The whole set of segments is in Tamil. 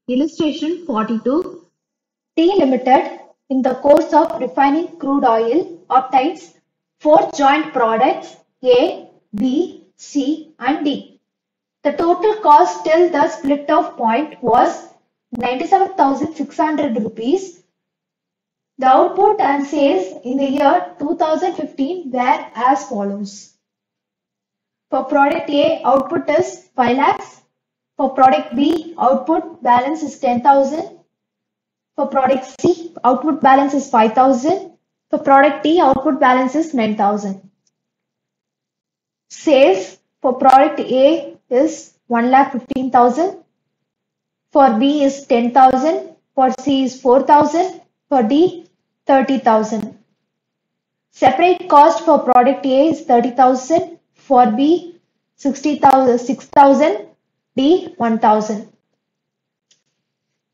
Illustration 42. T Limited, in the course of refining crude oil, obtains four joint products A, B, C, and D. The total cost till the split off point was 97,600 rupees. The output and sales in the year 2015 were as follows. For product A, output is 5 lakhs. For product B, output balance is 10,000. For product C, output balance is 5,000. For product D, output balance is 9,000. Sales for product A is 1,15,000. For B is 10,000. For C is 4,000. For D, 30,000. Separate cost for product A is 30,000. For B, 60,000, 6,000. D, 1,000.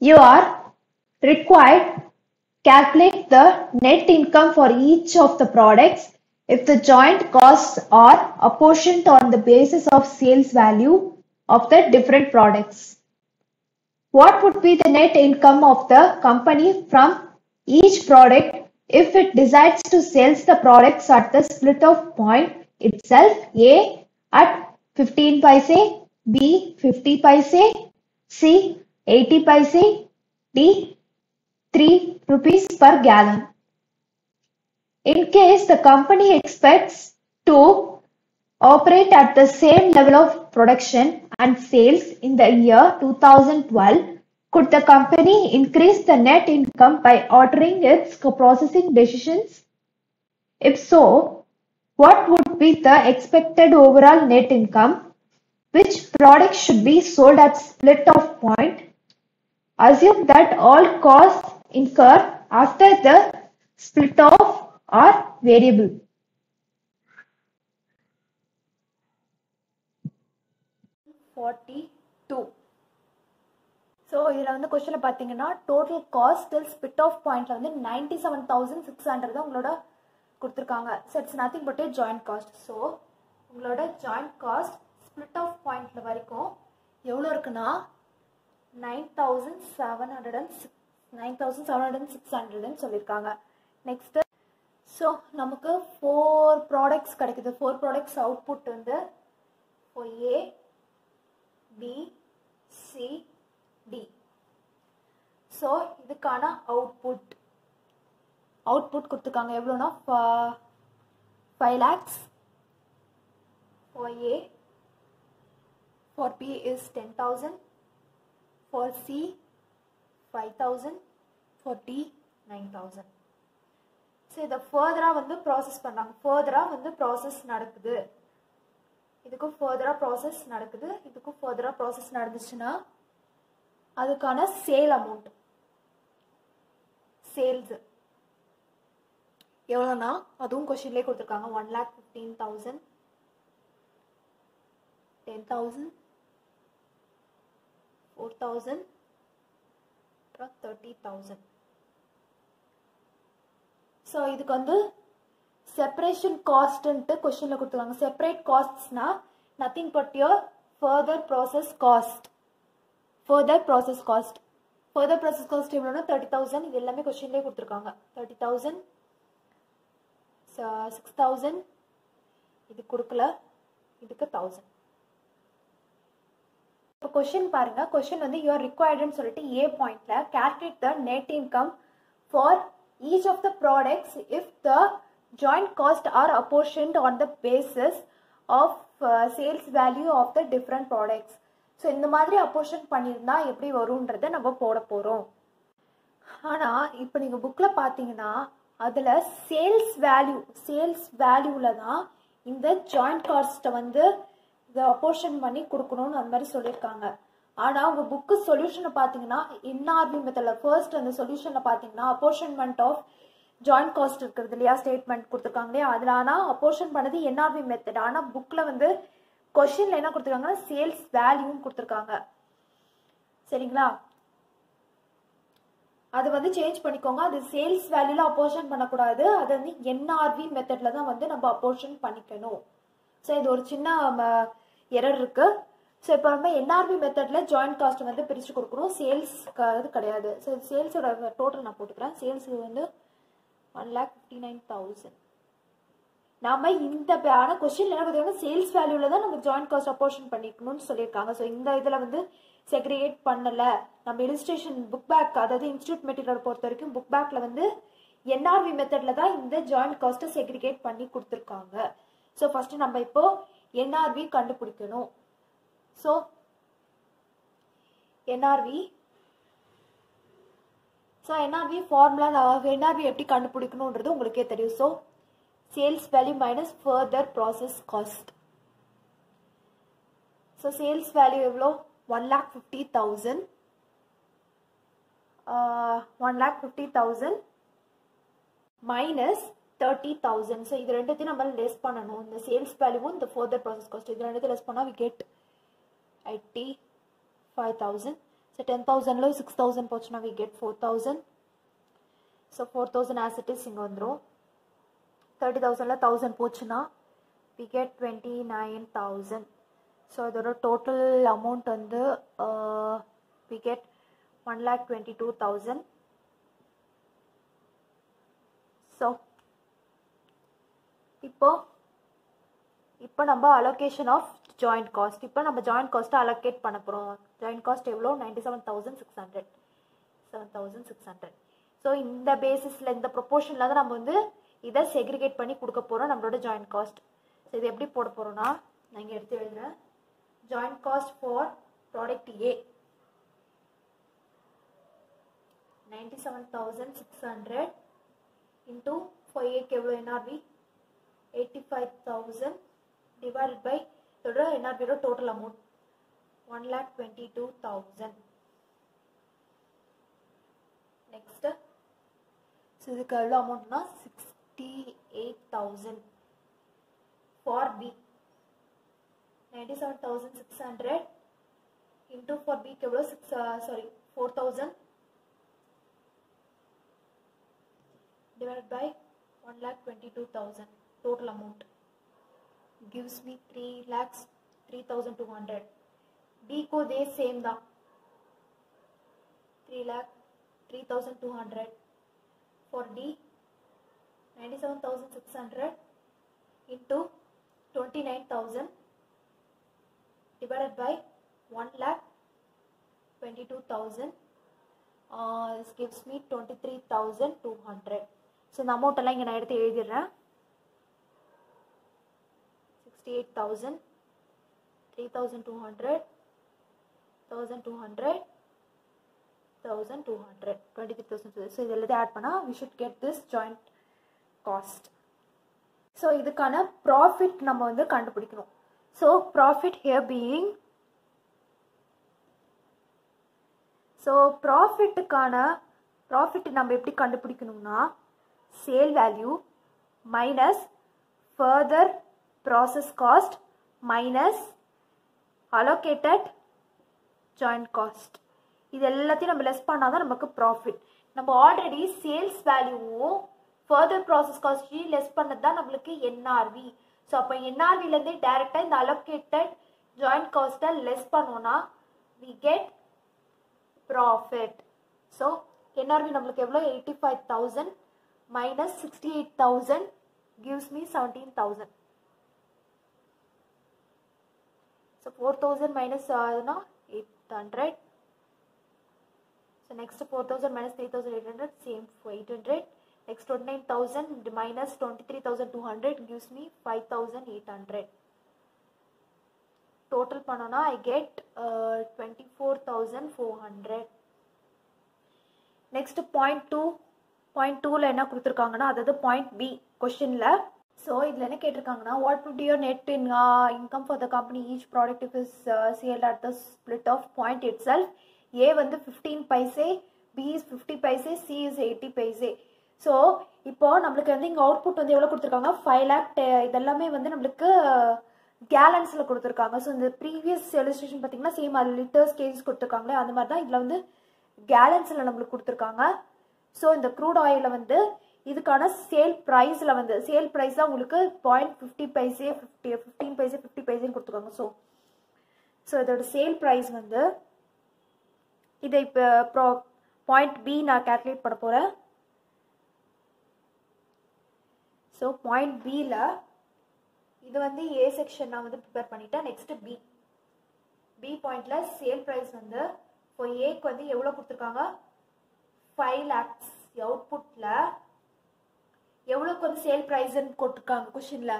You are required calculate the net income for each of the products if the joint costs are apportioned on the basis of sales value of the different products. What would be the net income of the company from each product if it decides to sell the products at the split off point itself? A at 15 paise, B 50 paise, C 80 paise, D 3 rupees per gallon. In case the company expects to operate at the same level of production and sales in the year 2012, could the company increase the net income by altering its processing decisions? If so, what would be the expected overall net income? Which products should be sold at split off point? Assume that all costs incurred after the split off are variable. So இதில் வந்து கொஸ்டினில் பார்த்தீங்கன்னா total cost till split off பாயிண்ட்ல வந்து 97,600 தான் உங்களோட கொடுத்துருக்காங்க. So it's nothing but joint cost. So உங்களோட ஜாயிண்ட் காஸ்ட் ஸ்பிட் ஆஃப் பாயிண்ட்ல வரைக்கும் எவ்வளோ இருக்குன்னா 9,706 சொல்லியிருக்காங்க. நெக்ஸ்ட் ஸோ நமக்கு 4 ப்ராடக்ட்ஸ் கிடைக்குது. 4 ப்ராடக்ட்ஸ் அவுட்புட் வந்து ஏ, பி, சி, டி. ஸோ இதுக்கான அவுட்புட் கொடுத்துருக்காங்க எவ்வளோனா 5 lakhs for A, for B is 10,000, for C 5,000, for D 9,000. So இதை ஃபர்தராக வந்து ப்ராசஸ் பண்ணுறாங்க. ஃபர்தராக வந்து ப்ராசஸ் நடக்குது. இதுக்கும் ஃபர்தராக ப்ராசஸ் நடக்குது. இதுக்கும் ஃபர்தராக ப்ராசஸ் நடந்துச்சுன்னா அதுக்கான சேல் அமௌண்ட் சேல்ஸ் எவ்வளோனா அதுவும் கொஸ்டின்லேயே கொடுத்துருக்காங்க. 1,15,000, 10,000, 4,000, 30,000. ஸோ இதுக்கு வந்து செப்பரேஷன் காஸ்ட்ன்ட்டு கொஸ்டினில் கொடுத்துருக்காங்க. செப்பரேட் காஸ்ட்ஸ்னா nothing but your further process cost. Further process cost எவ்வளோனா 30,000. இது எல்லாமே கொஸ்டின்லேயே கொடுத்துருக்காங்க. 30,000, 6,000, இது கொடுக்கல, இதுக்கு 1,000. இப்போ கொஸ்டின் பாருங்க. கொஸ்டின் வந்து யூஆர் ரிக்வயர்டுன்னு சொல்லிட்டு ஏ பாயிண்ட்ல calculate the net income for each of the products if the joint costs are apportioned on the basis of sales value of the different products. So இந்த மாதிரி அப்போர்ஷன் பண்ணியிருந்தா எப்படி வரும்ன்றதை நம்ம போட போகிறோம். ஆனால் இப்போ நீங்கள் புக்கில் பார்த்தீங்கன்னா அதில் சேல்ஸ் வேல்யூவில் தான் இந்த ஜாயிண்ட் காஸ்ட்டை வந்து இதை அப்போர்ஷன் பண்ணி கொடுக்கணும்னு அந்த மாதிரி சொல்லியிருக்காங்க. ஆனால் உங்கள் புக்கு சொல்யூஷனை பார்த்தீங்கன்னா என்ஆர்பி மெத்தடில் ஃபர்ஸ்ட் அந்த சொல்யூஷனில் பார்த்தீங்கன்னா அப்போர்ஷன்மெண்ட் ஆஃப் ஜாயிண்ட் காஸ்ட் இருக்கிறது இல்லையா, ஸ்டேட்மெண்ட் கொடுத்துருக்காங்க இல்லையா, அதில் ஆனால் அப்போர்ஷன் பண்ணது என்ஆர்பி மெத்தட். ஆனால் புக்கில் வந்து கொஸ்டின்ல என்ன கொடுத்துருக்காங்கன்னா சேல்ஸ் வேல்யூன்னு கொடுத்துருக்காங்க. சரிங்களா, அது வந்து சேஞ்ச் பண்ணிக்கோங்க. அது சேல்ஸ் வேல்யூல அப்போர்ஷன் பண்ணக்கூடாது. அது வந்து என்ஆர்வி மெத்தட்ல தான் வந்து நம்ம அப்போர்ஷன் பண்ணிக்கணும். ஸோ இது ஒரு சின்ன எரர் இருக்கு. ஸோ இப்போ நம்ம என்ஆர்பி மெத்தடில் ஜாயிண்ட் காஸ்ட் வந்து பிரித்து கொடுக்குறோம், சேல்ஸ்க்கு அது கிடையாது. ஸோ சேல்ஸோட டோட்டல் நான் போட்டுக்கிறேன். சேல்ஸ் வந்து 1,59,000. நம்ம இந்த கொஸ்டின்ல என்ன பார்த்தீங்கன்னா சேல்ஸ் வேல்யூல தான் நம்ம ஜாயிண்ட் காஸ்ட் அப்போர்ஷன் பண்ணிக்கணும்னு சொல்லியிருக்காங்க. ஸோ இந்த இதில் வந்து செக்ரிகேட் பண்ணலை. நம்ம இலிஸ்ட்ரேஷன் புக் பேக், அதாவது இன்ஸ்டியூட் மெட்டீரியல் பொறுத்த வரைக்கும் புக் பேக்ல வந்து என்ஆர்வி மெத்தட்ல தான் இந்த ஜாயிண்ட் காஸ்ட்டை செக்ரிகேட் பண்ணி கொடுத்துருக்காங்க. ஸோ ஃபர்ஸ்ட் நம்ம இப்போ என்ஆர்வி கண்டுபிடிக்கணும். ஸோ என்ஆர்வி ஃபார்முலா, என்ஆர்வி எப்படி கண்டுபிடிக்கணுன்றது உங்களுக்கே தெரியும். So sales value minus further process cost. So sales value எவ்வளோ? 1,50,000. 1,50,000 மைனஸ் 30,000. ஸோ இது ரெண்டுத்தையும் நம்ம லெஸ் பண்ணணும். இந்த சேல்ஸ் வேல்யூவும் இந்த ஃபர்தர் ப்ராசஸ் காஸ்ட் இது ரெண்டுத்தையும் லெஸ் பண்ணால் we get 85,000. ஸோ 10,000ல 6,000 போச்சுன்னா we get 4,000. So 4,000 as it is இங்கே வந்துடும். 30,000ல 1,000 போச்சுன்னா we get 29,000. ஸோ இதோட டோட்டல் அமௌண்ட் வந்து we get 1,22,000. ஸோ இப்போ நம்ம அலோகேஷன் ஆஃப் ஜாயிண்ட் காஸ்ட், இப்போ நம்ம ஜாயிண்ட் காஸ்ட்டை அலோகேட் பண்ண போகிறோம். ஜாயிண்ட் காஸ்ட் எவ்வளோ? 97,600. 7,600. ஸோ இந்த பேசிஸில் இந்த ப்ரொப்போர்ஷனில் தான் நம்ம வந்து இதை செக்ரிகேட் பண்ணி கொடுக்க போகிறோம் நம்மளோட ஜாயிண்ட் காஸ்ட். ஸோ இது எப்படி போட போகிறோன்னா நான் இங்கே எடுத்து எழுதுறேன். Joint cost for product A 97,600 into for ஏக்கு எவ்வளோ என்ஆர்வி? 85,000 divided by இதோட என்ஆர்வியோட டோட்டல் அமௌண்ட் 1,22,000. நெக்ஸ்ட் இதுக்கு எவ்வளோ அமௌண்ட்னா 68,000 for B. 97,600 into for B க்கு எவ்வளோ 4,000 divided by 1,22,000 total amount gives me 3,03,200. D को दे सेम दा 3,03,200 for D 97,600 into 29,000 divided by 1,22,000. This gives me 23,200. So இந்த அமௌண்ட் எல்லாம் இங்கே நான் எடுத்து எழுதிடுறேன். 68,000, 3,200, 1,200, 1,200, 23,000. ஸோ இது எல்லாத்தையும் ஆட் பண்ணால் we should get this joint cost. So இதுக்கான ப்ராஃபிட் நம்ம வந்து கண்டுபிடிக்கணும். So profit here being, so profit நம்ம எப்படி கண்டுபிடிக்கணும்னா sale value minus further process cost minus allocated joint cost. இது எல்லாத்தையும் நம்ம லெஸ் பண்ணாதான் நமக்கு ப்ராஃபிட். நம்ம ஆல்ரெடி சேல்ஸ் வேல்யூவும் ஃபர்தர் ப்ராசஸ் காஸ்ட்டையும் லெஸ் பண்ணது தான் நம்மளுக்கு என்ஆர்வி. ஸோ அப்போ என்ஆர்விலேருந்தே டைரெக்டாக இந்த அலோகேட்டட் ஜாயிண்ட் காஸ்ட்டை லெஸ் பண்ணோன்னா we get profit. So NRV நம்மளுக்கு எவ்வளோ 85,000 minus 68,000 gives me 17,000. So 4,000 minus 800. So next 4,000 minus 3,800 same 800. Next 29,000 minus 23,200 gives me 5,800. Total பண்ணோன்னா I get 24,400. Next point 2ல என்ன கொடுத்துருக்காங்கன்னா அதாவது point B கொஸ்டின்ல. ஸோ இதில் என்ன கேட்டிருக்காங்கன்னா what would be your net income for the company each product if is sold at the split of point itself. A வந்து 15 paise, B is 50 paise, C is 80 paise. So இப்போ நம்மளுக்கு வந்து இங்கே அவுட்புட் வந்து எவ்வளோ கொடுத்துருக்காங்க 5 lakh. இதெல்லாமே வந்து நம்மளுக்கு கேலன்ஸில் கொடுத்துருக்காங்க. ஸோ இந்த ப்ரீவியஸ் illustration பார்த்தீங்கன்னா சேம் அது லிட்டர்ஸ் கேஜஸ் கொடுத்துருக்காங்களே அந்த மாதிரி தான் இதில் வந்து கேலன்ஸில் நம்மளுக்கு கொடுத்துருக்காங்க. ஸோ இந்த க்ரூட் ஆயிலில் வந்து இதுக்கான சேல் ப்ரைஸில் வந்து சேல் ப்ரைஸ் தான் உங்களுக்கு 0.50 பைசே 15 பைசே 50 பைசேன்னு கொடுத்துருக்காங்க. ஸோ ஸோ இதோட சேல் ப்ரைஸ் வந்து இதை இப்போ பாயிண்ட் பி நான் கேல்குலேட் பண்ண போகிறேன். ஸோ பாயிண்ட் பியில் இது வந்து ஏ செக்ஷன் நான் வந்து ப்ரிப்பேர் பண்ணிட்டேன். நெக்ஸ்ட்டு பி பாயிண்டில் சேல் ப்ரைஸ் வந்து இப்போ ஏக்கு வந்து எவ்வளோ கொடுத்துருக்காங்க 5 lakhs. அவுட்புட்டில் எவ்வளோக்கு வந்து சேல் ப்ரைஸ்ன்னு கொடுத்துருக்காங்க கொஷினில்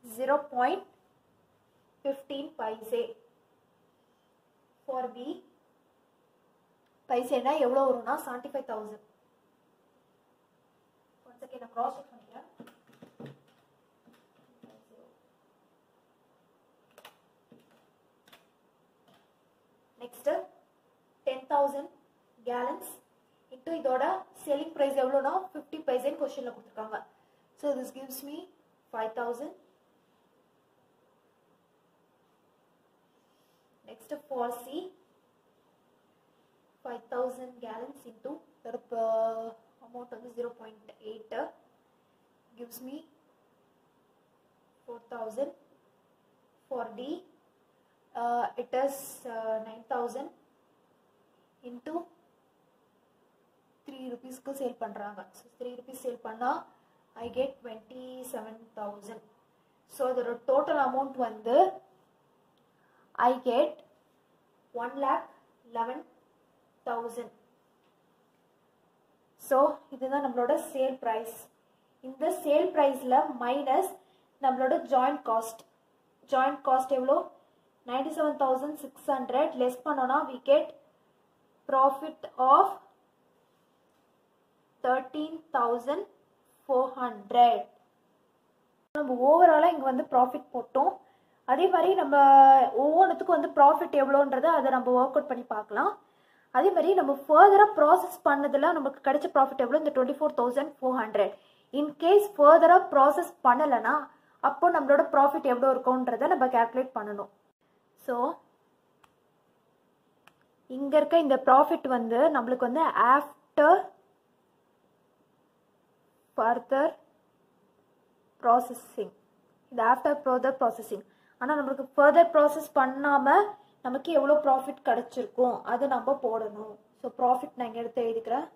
0.15 paise. ஃபார் பி பைசேனா எவ்வளோ வரும்னா 75,000. ஒன் செகண்ட் நான் க்ராஸ் செக் பண்ணிக்கிறேன். நெக்ஸ்ட் 10,000 gallons இன்ட்டு இதோட செல்லிங் ப்ரைஸ் எவ்வளோனா 50 பைசேன்னு கொஸ்டினில் கொடுத்துருக்காங்க. So this gives me 5,000. Next for C 5,000 gallons into the amount of 0.8 gives me 4,000. For D it is 9,000 into 3 rupees ku sale பண்றாங்க. So 3 rupees sale பண்ணா I get 27,000. So the total amount வந்து I get 1,11,000. ஸோ இதுதான் நம்மளோட சேல் ப்ரைஸ். இந்த சேல் ப்ரைஸில் மைனஸ் நம்மளோட ஜாயிண்ட் காஸ்ட் எவ்வளோ 97,600 லெஸ் பண்ணோன்னா we get profit of 13,400. நம்ம ஓவராலாக இங்கே வந்து ப்ராஃபிட் போட்டோம். அதே மாதிரி நம்ம ஒவ்வொன்றுத்துக்கும் வந்து ப்ராஃபிட் எவ்வளோன்றதை அதை நம்ம ஒர்க் அவுட் பண்ணி பார்க்கலாம். அதே மாதிரி நம்ம ஃபர்தராக ப்ராசஸ் பண்ணதில் நமக்கு கிடைச்ச ப்ராஃபிட் எவ்வளோ இந்த 24,400. இன்கேஸ் ஃபர்தராக ப்ராசஸ் பண்ணலைன்னா அப்போ நம்மளோட ப்ராஃபிட் எவ்வளோ இருக்கும்ன்றதை நம்ம கேல்குலேட் பண்ணணும். ஸோ இங்கே இருக்க இந்த ப்ராஃபிட் வந்து நம்மளுக்கு வந்து ஆஃப்டர் ஃபர்தர் ப்ராசஸிங், இது ஆஃப்டர் ஃபர்தர் ப்ராசஸிங். ஆனால் நம்மளுக்கு ஃபர்தர் ப்ராசஸ் பண்ணாமல் நமக்கு எவ்வளோ ப்ராஃபிட் கிடைச்சிருக்கும் அது நம்ம போடணும். ஸோ ப்ராஃபிட் நான் இங்கே எடுத்து எழுதிக்கிறேன்.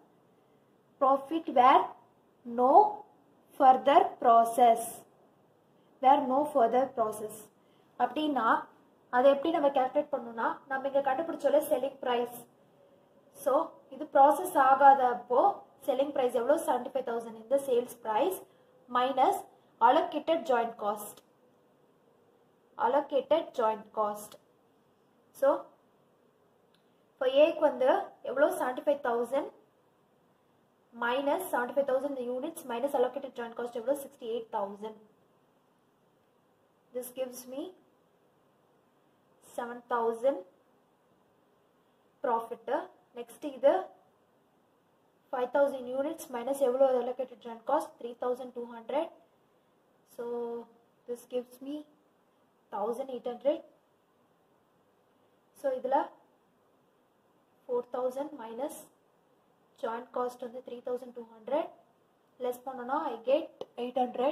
Profit where no further process, அப்படின்னா அதை எப்படி நம்ம கேல்குலேட் பண்ணணும்னா நம்ம இங்கே கண்டுபிடிச்சோல செல்லிங் ப்ரைஸ். ஸோ இது ப்ராசஸ் ஆகாதப்போ செல்லிங் ப்ரைஸ் எவ்வளோ 75,000 இந்த sales price minus allocated joint cost. So இப்போ ஏக்கு வந்து எவ்வளோ 75,000 மைனஸ் 75,000 இந்த units minus allocated joint cost எவ்வளோ 68,000. This gives me 7,000 profit. Next இது 5,000 units minus எவ்வளோ allocated joint cost 3,200. So this gives me 1,800. So இதில் 4,000 minus joint cost வந்து 3,200 less பண்ணோன்னா I get 800.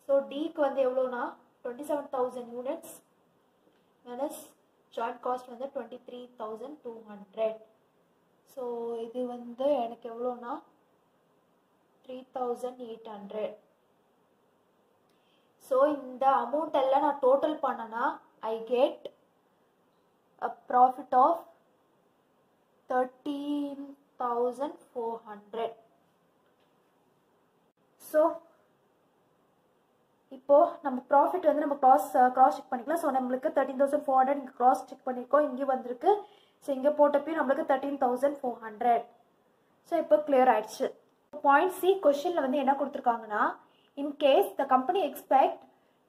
So Dக்கு வந்து எவ்வளோனா 27,000 units minus joint cost வந்து 23,200. ஸோ இது வந்து எனக்கு எவ்வளோனா 3,800. ஸோ இந்த அமௌண்ட் எல்லாம் நான் டோட்டல் பண்ணனா I get a profit of 13,400. So இப்போ நம்ம ப்ராஃபிட் வந்து நம்ம கிராஸ் செக் பண்ணிக்கலாம். ஸோ நம்மளுக்கு 13,400 இங்கே கிராஸ் செக் பண்ணியிருக்கோம், இங்கே வந்திருக்கு. ஸோ இங்கே போட்டப்பையும் நம்மளுக்கு 13,400. ஸோ இப்போ கிளியர் ஆயிடுச்சு. பாயிண்ட் சி கொஸ்டினில் வந்து என்ன கொடுத்துருக்காங்கன்னா, in case the company expect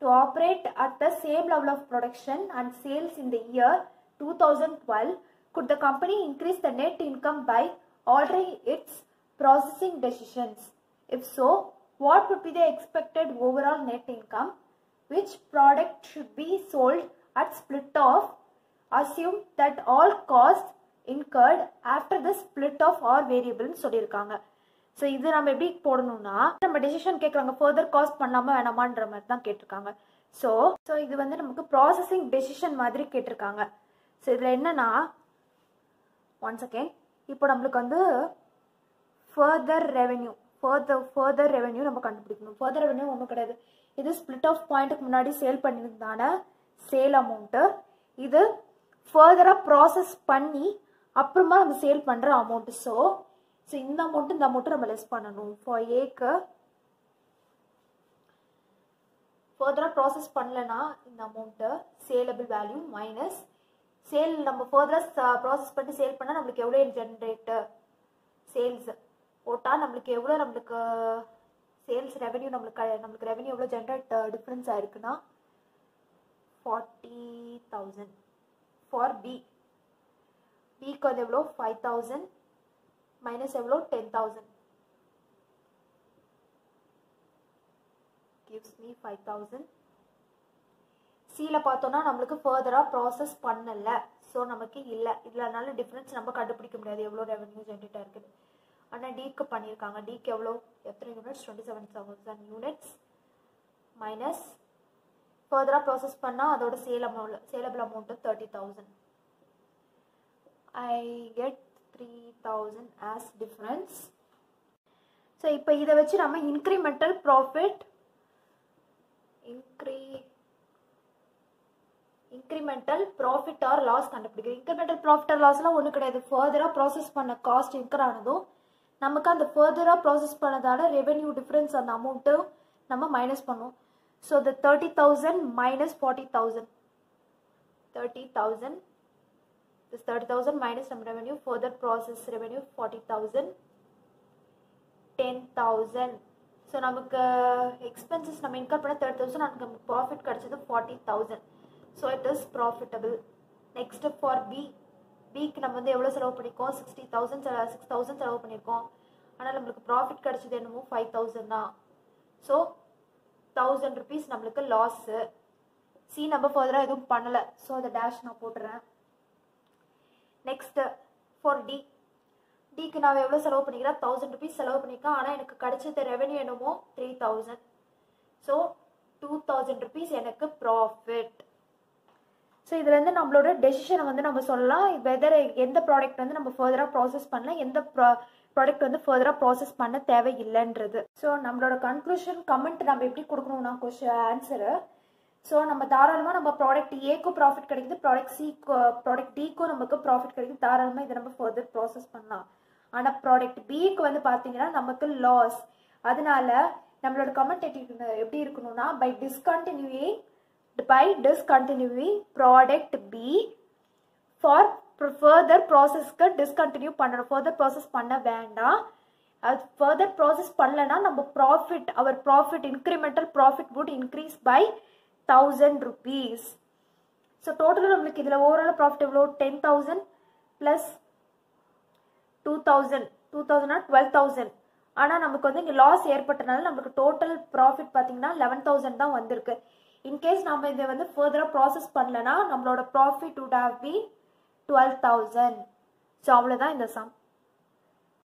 to operate at the same level of production and sales in the year 2012, could the company increase the net income by altering its processing decisions? If so, what would be the expected overall net income? Which product should be sold at split off? Assume that all costs incurred after the split off are variable ன்னு சொல்லியிருக்காங்க. ஸோ இது நம்ம எப்படி போடணும்னா நம்ம டெசிஷன் கேட்குறாங்க ஃபர்தர் காஸ்ட் பண்ணாமல் வேணாமான்ற மாதிரி தான் கேட்டிருக்காங்க. ஸோ இது வந்து நமக்கு ப்ராசஸிங் டெசிஷன் மாதிரி கேட்டிருக்காங்க. ஸோ இதில் என்னன்னா ஒன் செகண்ட், இப்போ நம்மளுக்கு வந்து ஃபர்தர் ரெவென்யூ நம்ம கண்டுபிடிக்கணும். ஃபர்தர் ரெவென்யூ ஒன்றும் கிடையாது, இது ஸ்பிளிட் ஆஃப் பாயிண்ட்டுக்கு முன்னாடி சேல் பண்ணியிருந்தான சேல் அமௌண்ட்டு, இது ஃபர்தராக ப்ராசஸ் பண்ணி அப்புறமா நம்ம சேல் பண்ணுற அமௌண்ட்டு. ஸோ இந்த அமௌண்ட்டு நம்ம லெஸ் பண்ணணும். ஃபார் ஏக்கு ஃபர்தராக ப்ராசஸ் பண்ணலன்னா இந்த amount saleable value minus sale நம்ம ஃபர்தராக ப்ராசஸ் பண்ணி சேல் பண்ணால் நம்மளுக்கு எவ்வளோ ஜென்ரேட்டு சேல்ஸ் போட்டால் நம்மளுக்கு சேல்ஸ் ரெவென்யூ நம்மளுக்கு ரெவென்யூ எவ்வளோ ஜென்ரேட் டிஃப்ரென்ஸ் ஆயிருக்குன்னா 40,000. ஃபார் பிக்கு வந்து எவ்வளோ 5,000 மைனஸ் எவ்வளோ 10,000 gives me 5,000. சியில் பார்த்தோன்னா நம்மளுக்கு ஃபர்தராக ப்ராசஸ் பண்ணல, ஸோ நமக்கு இல்லை, இதனால டிஃப்ரென்ஸ் நம்ம கண்டுபிடிக்க முடியாது எவ்வளோ ரெவென்யூ ஜென்ரேட் ஆயிருக்குது. ஆனால் டிக்கு பண்ணியிருக்காங்க, டிக்கு எவ்வளோ எத்தனை யூனிட்ஸ் 27,000 யூனிட்ஸ் மைனஸ் ஃபர்தராக ப்ராசஸ் பண்ணால் அதோட saleable amount 30,000. I get 3,000 as difference. So இப்போ இதை வச்சு நம்ம இன்க்ரிமெண்டல் ப்ராஃபிட் ஆர் லாஸ் கண்டுபிடிக்கிறோம். இன்க்ரிமெண்டல் ப்ராஃபிட் ஆர் லாஸ்லாம் ஒன்றும் கிடையாது, ஃபர்தராக ப்ராசஸ் பண்ண காஸ்ட் இன்கர் ஆனதும் நமக்கு அந்த ஃபர்தராக ப்ராசஸ் பண்ணதால ரெவென்யூ டிஃப்ரென்ஸ் அந்த அமௌண்ட்டு நம்ம மைனஸ் பண்ணுவோம். So the 30,000 minus 40,000, 30,000, this 30,000 minus some revenue, further process revenue 40,000, 10,000. So நமக்கு எக்ஸ்பென்சஸ் நம்ம இன்கர் பண்ண 30,000, நமக்கு ப்ராஃபிட் கிடைச்சது 40,000. So it is profitable. Next for பிக்கு நம்ம வந்து எவ்வளோ செலவு பண்ணியிருக்கோம் 6,000 செலவு பண்ணியிருக்கோம், ஆனால் நம்மளுக்கு ப்ராஃபிட் கிடைச்சது என்னமோ 5,000 தான். ஸோ 1,000 rupees நம்மளுக்கு லாஸு. சி நம்ம ஃபர்தராக எதுவும் பண்ணலை, ஸோ அதை டேஷ் நான் போட்டுறேன். நெக்ஸ்ட்டு ஃபார் டிக்கு நான் எவ்வளோ செலவு பண்ணிக்கிறேன் 1,000 rupees செலவு பண்ணியிருக்கேன், ஆனால் எனக்கு கிடைச்சது ரெவென்யூ என்னமோ 3,000. ஸோ 2,000 rupees எனக்கு ப்ராஃபிட். ஸோ இதுலேருந்து நம்மளோட டெசிஷனை வந்து நம்ம சொல்லலாம், வெதர் எந்த ப்ராடக்ட் வந்து நம்ம ஃபர்தராக ப்ராசஸ் பண்ணல, எந்த ப்ராடக்ட் வந்து ஃபர்தராக ப்ராசஸ் பண்ண தேவையில்லைன்றது. ஸோ நம்மளோட கன்க்ளூஷன் கமெண்ட் நம்ம எப்படி கொடுக்கணும்னா ஆன்சரு. ஸோ நம்ம தாராளமாக நம்ம ப்ராடக்ட் ஏக்கும் ப்ராஃபிட் கிடைக்குது, ப்ராடக்ட் டிக்கும் நமக்கு ப்ராஃபிட் கிடைக்குது, தாராளமாக இதை நம்ம ஃபர்தர் ப்ராசஸ் பண்ணலாம். ஆனால் ப்ராடக்ட் பிக்கு வந்து பார்த்தீங்கன்னா நமக்கு லாஸ். அதனால நம்மளோட கமெண்ட் எப்படி இருக்கணும்னா by discontinuing product B for further ப்ராசஸ்க்கு டிஸ்கண்டினியூ பண்ணணும், ஃபர்தர் ப்ராசஸ் பண்ண வேண்டாம். அது ஃபர்தர் ப்ராசஸ் பண்ணலன்னா நம்ம profit incremental profit would increase by 1,000 rupees. So டோட்டலாக நம்மளுக்கு இதில் ஓவரால் ப்ராஃபிட் எவ்வளோ 10,000 ப்ளஸ் 2,000 12,000. ஆனால் நமக்கு வந்து இங்கே லாஸ் ஏற்பட்டனால நம்மளுக்கு டோட்டல் ப்ராஃபிட் பார்த்தீங்கன்னா 11,000 தான் வந்திருக்கு. இன்கேஸ் நம்ம இதை வந்து ஃபர்தராக ப்ராசஸ் பண்ணலன்னா நம்மளோட profit would have been 12,000. So அவ்வளோதான் இந்த சம்.